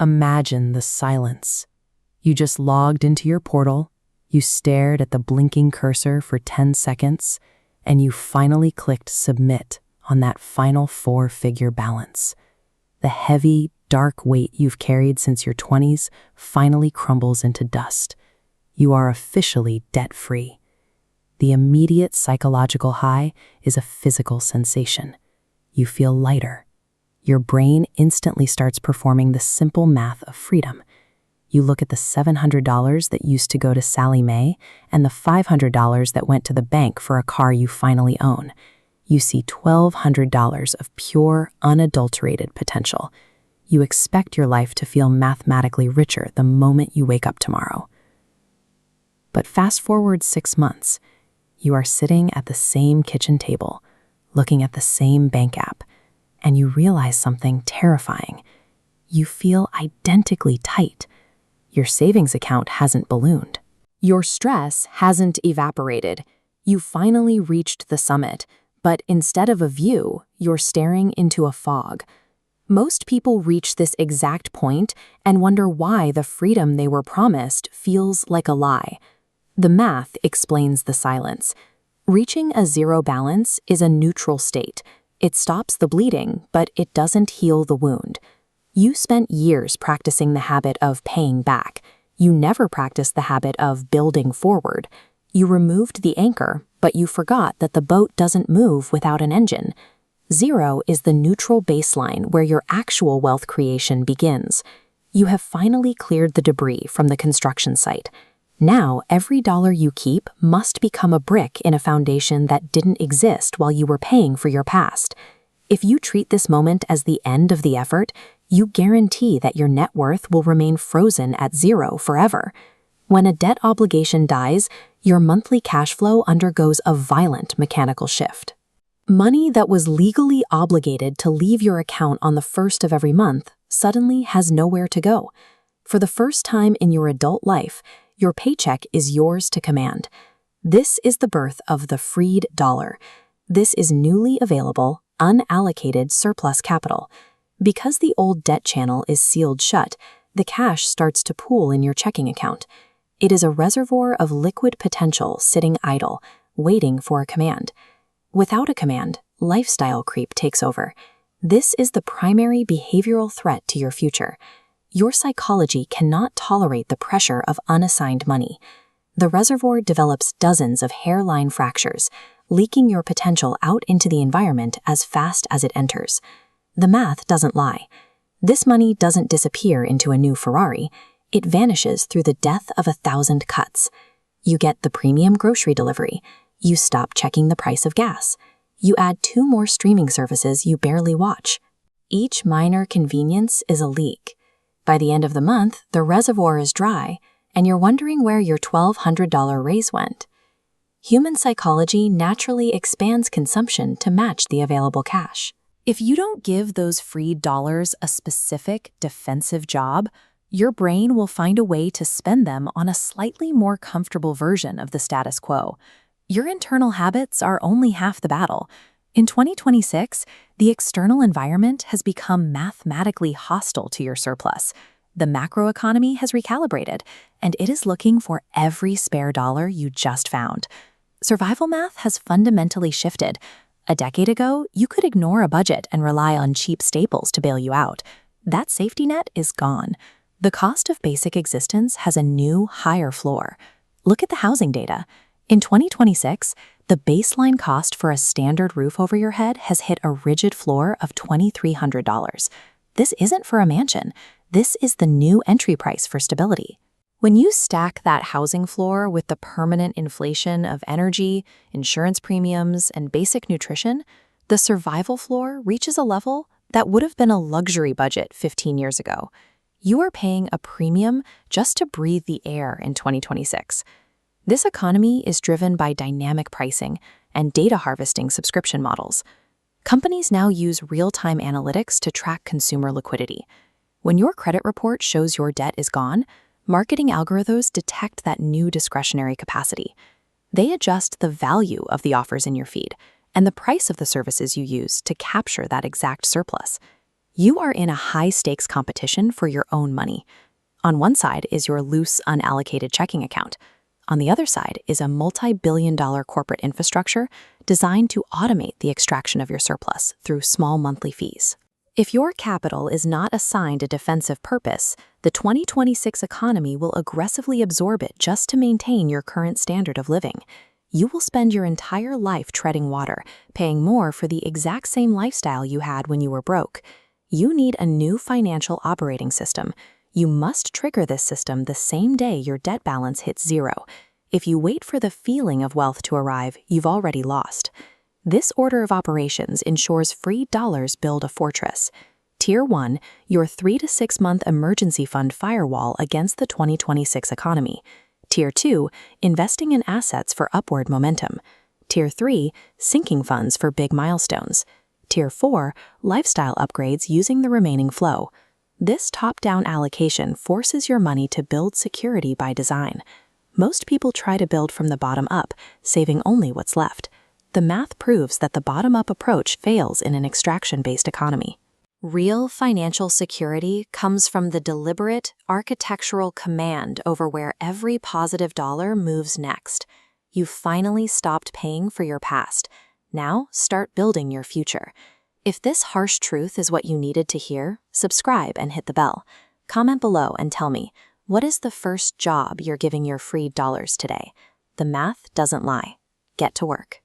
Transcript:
Imagine the silence. You just logged into your portal, you stared at the blinking cursor for 10 seconds, and you finally clicked submit on that final 4-figure balance. The heavy, dark weight you've carried since your 20s finally crumbles into dust. You are officially debt-free. The immediate psychological high is a physical sensation. You feel lighter. Your brain instantly starts performing the simple math of freedom. You look at the $700 that used to go to Sally Mae and the $500 that went to the bank for a car you finally own. You see $1,200 of pure, unadulterated potential. You expect your life to feel mathematically richer the moment you wake up tomorrow. But fast forward 6 months, you are sitting at the same kitchen table, looking at the same bank app, and you realize something terrifying. You feel identically tight. Your savings account hasn't ballooned. Your stress hasn't evaporated. You finally reached the summit, but instead of a view, you're staring into a fog. Most people reach this exact point and wonder why the freedom they were promised feels like a lie. The math explains the silence. Reaching a zero balance is a neutral state. It stops the bleeding, but it doesn't heal the wound. You spent years practicing the habit of paying back. You never practiced the habit of building forward. You removed the anchor, but you forgot that the boat doesn't move without an engine. Zero is the neutral baseline where your actual wealth creation begins. You have finally cleared the debris from the construction site. Now, every dollar you keep must become a brick in a foundation that didn't exist while you were paying for your past. If you treat this moment as the end of the effort, you guarantee that your net worth will remain frozen at zero forever. When a debt obligation dies, your monthly cash flow undergoes a violent mechanical shift. Money that was legally obligated to leave your account on the first of every month suddenly has nowhere to go. For the first time in your adult life, your paycheck is yours to command. This is the birth of the freed dollar. This is newly available, unallocated surplus capital. Because the old debt channel is sealed shut, the cash starts to pool in your checking account. It is a reservoir of liquid potential sitting idle, waiting for a command. Without a command, lifestyle creep takes over. This is the primary behavioral threat to your future. Your psychology cannot tolerate the pressure of unassigned money. The reservoir develops dozens of hairline fractures, leaking your potential out into the environment as fast as it enters. The math doesn't lie. This money doesn't disappear into a new Ferrari. It vanishes through the death of 1,000 cuts. You get the premium grocery delivery. You stop checking the price of gas. You add 2 more streaming services you barely watch. Each minor convenience is a leak. By the end of the month, the reservoir is dry, and you're wondering where your $1,200 raise went. Human psychology naturally expands consumption to match the available cash. If you don't give those freed dollars a specific defensive job, your brain will find a way to spend them on a slightly more comfortable version of the status quo. Your internal habits are only half the battle. In 2026, the external environment has become mathematically hostile to your surplus. The macroeconomy has recalibrated, and it is looking for every spare dollar you just found. Survival math has fundamentally shifted. A decade ago, you could ignore a budget and rely on cheap staples to bail you out. That safety net is gone. The cost of basic existence has a new, higher floor. Look at the housing data. In 2026, the baseline cost for a standard roof over your head has hit a rigid floor of $2,300. This isn't for a mansion. This is the new entry price for stability. When you stack that housing floor with the permanent inflation of energy, insurance premiums, and basic nutrition, the survival floor reaches a level that would have been a luxury budget 15 years ago. You are paying a premium just to breathe the air in 2026. This economy is driven by dynamic pricing and data harvesting subscription models. Companies now use real-time analytics to track consumer liquidity. When your credit report shows your debt is gone, marketing algorithms detect that new discretionary capacity. They adjust the value of the offers in your feed and the price of the services you use to capture that exact surplus. You are in a high-stakes competition for your own money. On one side is your loose, unallocated checking account. On the other side is a multi-billion-dollar corporate infrastructure designed to automate the extraction of your surplus through small monthly fees. If your capital is not assigned a defensive purpose, the 2026 economy will aggressively absorb it just to maintain your current standard of living. You will spend your entire life treading water, paying more for the exact same lifestyle you had when you were broke. You need a new financial operating system. You must trigger this system the same day your debt balance hits zero. If you wait for the feeling of wealth to arrive, you've already lost. This order of operations ensures free dollars build a fortress. Tier 1, your 3 to 6 month emergency fund firewall against the 2026 economy. Tier 2, investing in assets for upward momentum. Tier 3, sinking funds for big milestones. Tier 4, lifestyle upgrades using the remaining flow. This top-down allocation forces your money to build security by design. Most people try to build from the bottom up, saving only what's left. The math proves that the bottom-up approach fails in an extraction-based economy. Real financial security comes from the deliberate, architectural command over where every positive dollar moves next. You've finally stopped paying for your past. Now, start building your future. If this harsh truth is what you needed to hear, subscribe and hit the bell. Comment below and tell me, what is the first job you're giving your free dollars today? The math doesn't lie. Get to work.